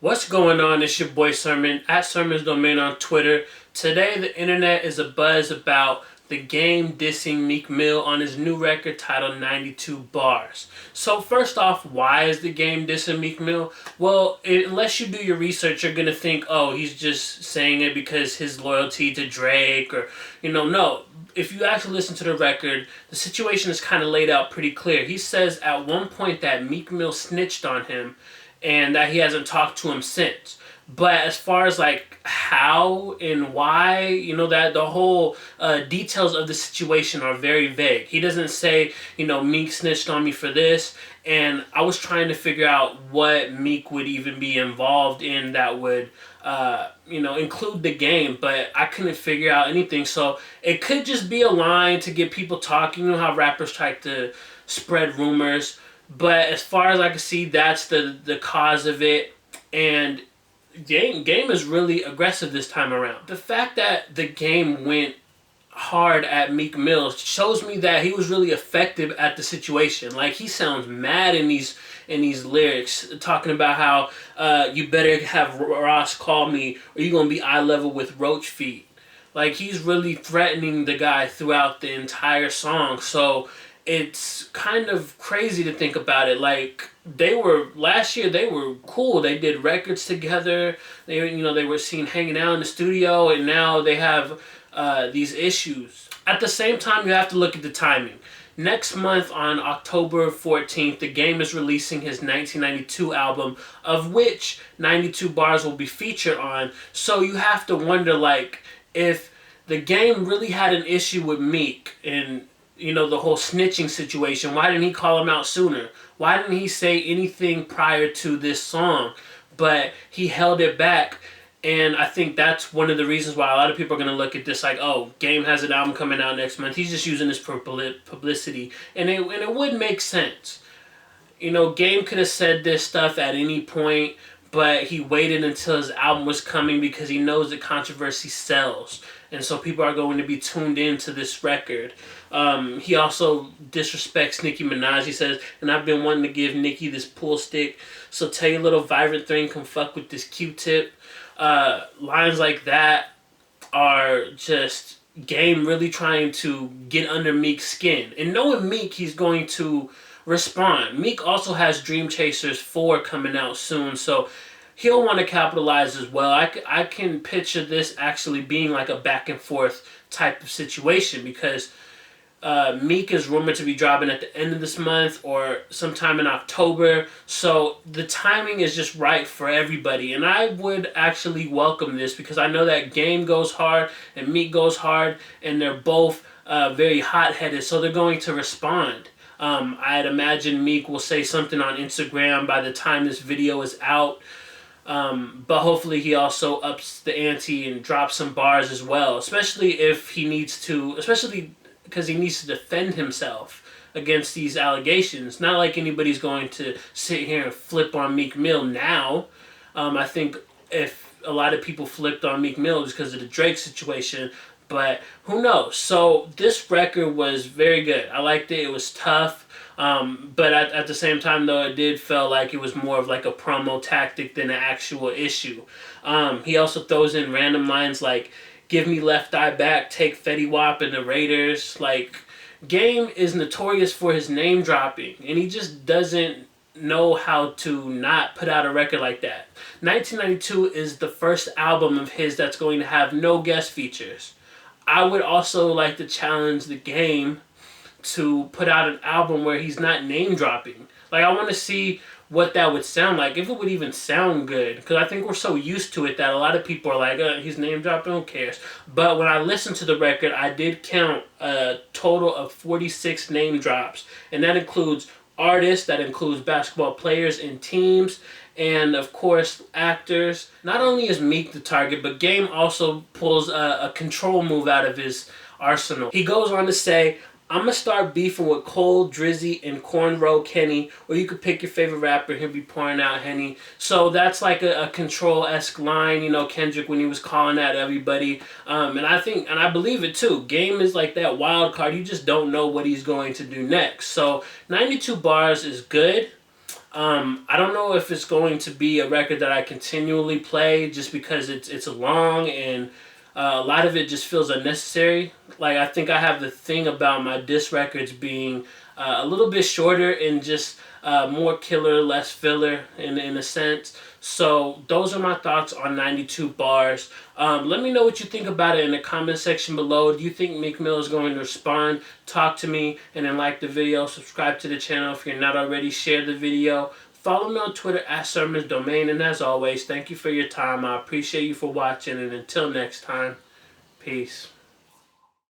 What's going on? It's your boy Sermon at Sermon's Domain on Twitter. Today, the internet is abuzz about the game dissing Meek Mill on his new record titled 92 Bars. So, first off, why is the game dissing Meek Mill? Well, unless you do your research, you're gonna think, oh, he's just saying it because his loyalty to Drake, or no. If you actually listen to the record, the situation is kind of laid out pretty clear. He says at one point that Meek Mill snitched on him and that he hasn't talked to him since. But as far as like how and why, that the whole details of the situation are very vague. He doesn't say, Meek snitched on me for this. And I was trying to figure out what Meek would even be involved in that would, include the game. But I couldn't figure out anything. So it could just be a line to get people talking. You know how rappers try to spread rumors. But as far as I can see, that's the cause of it. And game is really aggressive this time around. The fact that the game went hard at Meek Mill shows me that he was really effective at the situation. Like, he sounds mad in these lyrics, talking about how you better have Ross call me or you're gonna be eye level with roach feet. Like, he's really threatening the guy throughout the entire song. So it's kind of crazy to think about it. Like, last year they were cool. They did records together. They were seen hanging out in the studio, and now they have these issues. At the same time, you have to look at the timing. Next month on October 14th, the game is releasing his 1992 album, of which 92 Bars will be featured on. So you have to wonder, like, if the game really had an issue with Meek and the whole snitching situation, why didn't he call him out sooner? Why didn't he say anything prior to this song? But he held it back, and I think that's one of the reasons why a lot of people are going to look at this like, oh, Game has an album coming out next month. He's just using this for publicity, and it would make sense. Game could have said this stuff at any point, but he waited until his album was coming because he knows that controversy sells. And so people are going to be tuned into this record. He also disrespects Nicki Minaj. He says, and I've been wanting to give Nicki this pool stick, so tell your little vibrant thing come fuck with this Q-tip. Lines like that are just Game really trying to get under Meek's skin. And knowing Meek, he's going to respond. Meek also has Dream Chasers 4 coming out soon, so he'll want to capitalize as well. I can picture this actually being like a back and forth type of situation because Meek is rumored to be dropping at the end of this month or sometime in October. So the timing is just right for everybody. And I would actually welcome this because I know that Game goes hard and Meek goes hard, and they're both very hot-headed, so they're going to respond. I'd imagine Meek will say something on Instagram by the time this video is out. But hopefully he also ups the ante and drops some bars as well, especially if he needs to, especially because he needs to defend himself against these allegations. Not like anybody's going to sit here and flip on Meek Mill now. I think if a lot of people flipped on Meek Mill just because of the Drake situation, but who knows? So this record was very good. I liked it. It was tough. But at the same time, though, it did feel like it was more of like a promo tactic than an actual issue. He also throws in random lines like, give me left eye back, take Fetty Wap and the Raiders. Like, Game is notorious for his name dropping, and he just doesn't know how to not put out a record like that. 1992 is the first album of his that's going to have no guest features. I would also like to challenge the Game to put out an album where he's not name dropping. Like, I want to see what that would sound like, if it would even sound good, because I think we're so used to it that a lot of people are like, he's name dropping, who cares? But when I listened to the record, I did count a total of 46 name drops, and that includes artists, that includes basketball players and teams, and of course actors. Not only is Meek the target, but Game also pulls a control move out of his arsenal. He goes on to say, I'm going to start beefing with Cole, Drizzy, and Cornrow Kenny, or you could pick your favorite rapper and he'll be pouring out Henny. So that's like a Control-esque line, Kendrick when he was calling out everybody. And I believe it too. Game is like that wild card. You just don't know what he's going to do next. So 92 Bars is good. I don't know if it's going to be a record that I continually play just because it's long and a lot of it just feels unnecessary. Like I think I have the thing about my diss records being a little bit shorter and just more killer, less filler in a sense. So those are my thoughts on 92 bars. Let me know what you think about it in the comment section below. Do you think Meek Mill is going to respond? Talk to me, and then like the video, subscribe to the channel if you're not already, share the video. Follow me on Twitter at Sermons Domain, and as always, thank you for your time. I appreciate you for watching, and until next time, peace.